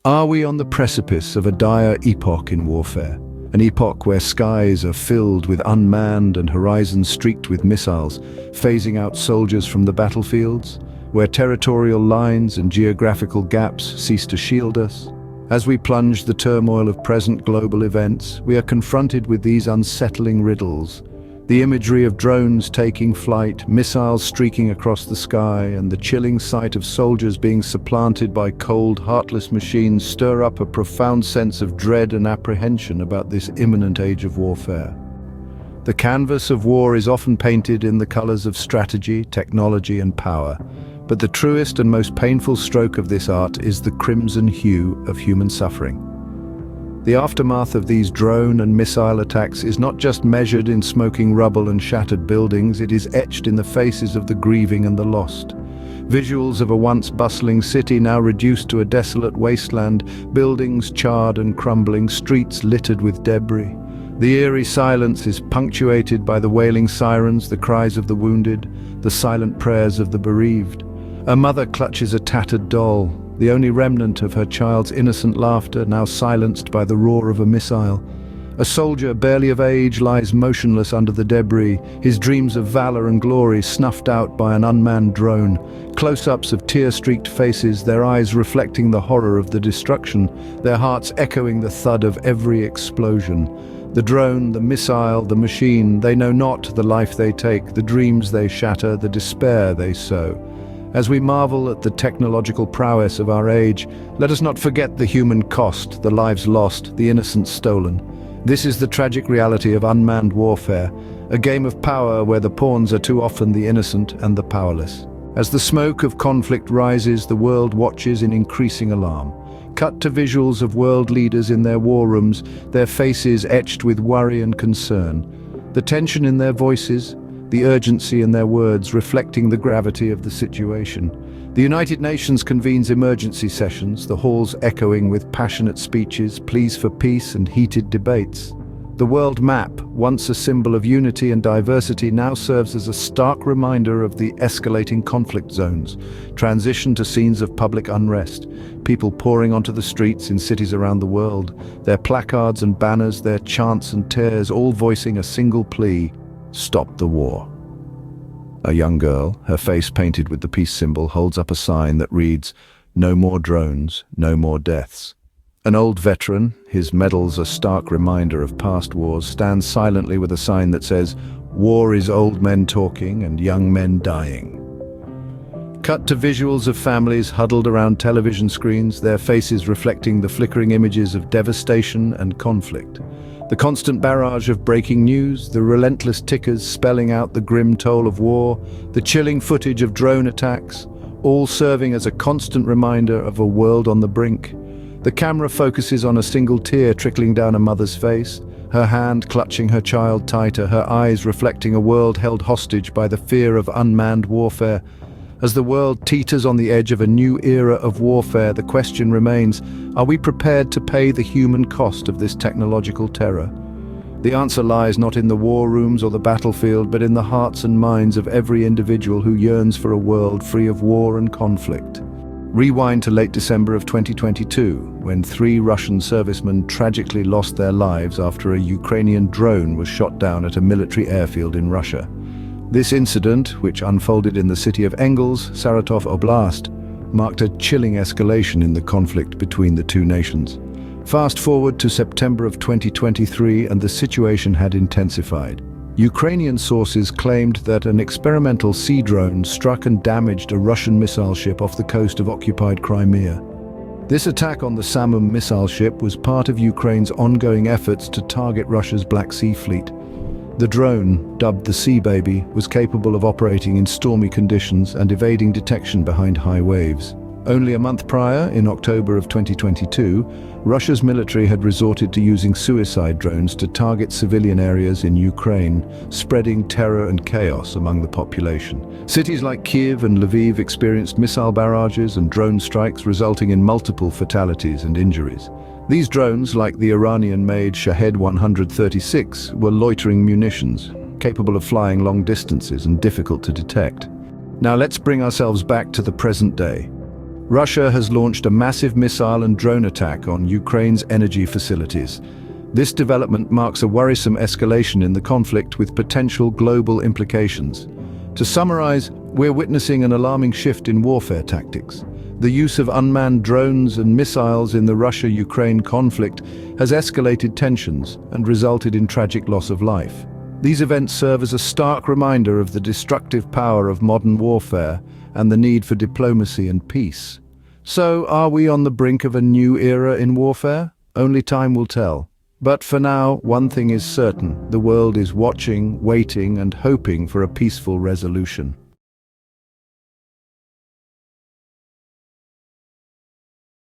Are we on the precipice of a dire epoch in warfare? An epoch where skies are filled with unmanned and horizons streaked with missiles, phasing out soldiers from the battlefields? Where territorial lines and geographical gaps cease to shield us? As we plunge the turmoil of present global events, we are confronted with these unsettling riddles. The imagery of drones taking flight, missiles streaking across the sky, and the chilling sight of soldiers being supplanted by cold, heartless machines stir up a profound sense of dread and apprehension about this imminent age of warfare. The canvas of war is often painted in the colors of strategy, technology, and power, but the truest and most painful stroke of this art is the crimson hue of human suffering. The aftermath of these drone and missile attacks is not just measured in smoking rubble and shattered buildings, it is etched in the faces of the grieving and the lost. Visuals of a once bustling city now reduced to a desolate wasteland, buildings charred and crumbling, streets littered with debris. The eerie silence is punctuated by the wailing sirens, the cries of the wounded, the silent prayers of the bereaved. A mother clutches a tattered doll, the only remnant of her child's innocent laughter now silenced by the roar of a missile. A soldier barely of age lies motionless under the debris, his dreams of valor and glory snuffed out by an unmanned drone. Close-ups of tear-streaked faces, their eyes reflecting the horror of the destruction, their hearts echoing the thud of every explosion. The drone, the missile, the machine, they know not the life they take, the dreams they shatter, the despair they sow. As we marvel at the technological prowess of our age, let us not forget the human cost, the lives lost, the innocence stolen. This is the tragic reality of unmanned warfare, a game of power where the pawns are too often the innocent and the powerless. As the smoke of conflict rises, the world watches in increasing alarm. Cut to visuals of world leaders in their war rooms, their faces etched with worry and concern. The tension in their voices, the urgency in their words reflecting the gravity of the situation. The United Nations convenes emergency sessions, the halls echoing with passionate speeches, pleas for peace and heated debates. The world map, once a symbol of unity and diversity, now serves as a stark reminder of the escalating conflict zones, transition to scenes of public unrest, people pouring onto the streets in cities around the world, their placards and banners, their chants and tears, all voicing a single plea: stop the war. A young girl, her face painted with the peace symbol, holds up a sign that reads, "No more drones, no more deaths." An old veteran, his medals a stark reminder of past wars, stands silently with a sign that says, "War is old men talking and young men dying." Cut to visuals of families huddled around television screens, their faces reflecting the flickering images of devastation and conflict. The constant barrage of breaking news, the relentless tickers spelling out the grim toll of war, the chilling footage of drone attacks, all serving as a constant reminder of a world on the brink. The camera focuses on a single tear trickling down a mother's face, her hand clutching her child tighter, her eyes reflecting a world held hostage by the fear of unmanned warfare. As the world teeters on the edge of a new era of warfare, the question remains, are we prepared to pay the human cost of this technological terror? The answer lies not in the war rooms or the battlefield, but in the hearts and minds of every individual who yearns for a world free of war and conflict. Rewind to late December of 2022, when 3 Russian servicemen tragically lost their lives after a Ukrainian drone was shot down at a military airfield in Russia. This incident, which unfolded in the city of Engels, Saratov Oblast, marked a chilling escalation in the conflict between the two nations. Fast forward to September of 2023 and the situation had intensified. Ukrainian sources claimed that an experimental sea drone struck and damaged a Russian missile ship off the coast of occupied Crimea. This attack on the Samum missile ship was part of Ukraine's ongoing efforts to target Russia's Black Sea fleet. The drone, dubbed the Sea Baby, was capable of operating in stormy conditions and evading detection behind high waves. Only a month prior, in October of 2022, Russia's military had resorted to using suicide drones to target civilian areas in Ukraine, spreading terror and chaos among the population. Cities like Kiev and Lviv experienced missile barrages and drone strikes, resulting in multiple fatalities and injuries. These drones, like the Iranian-made Shahed 136, were loitering munitions, capable of flying long distances and difficult to detect. Now let's bring ourselves back to the present day. Russia has launched a massive missile and drone attack on Ukraine's energy facilities. This development marks a worrisome escalation in the conflict with potential global implications. To summarize, we're witnessing an alarming shift in warfare tactics. The use of unmanned drones and missiles in the Russia-Ukraine conflict has escalated tensions and resulted in tragic loss of life. These events serve as a stark reminder of the destructive power of modern warfare and the need for diplomacy and peace. So, are we on the brink of a new era in warfare? Only time will tell. But for now, one thing is certain: the world is watching, waiting, and hoping for a peaceful resolution.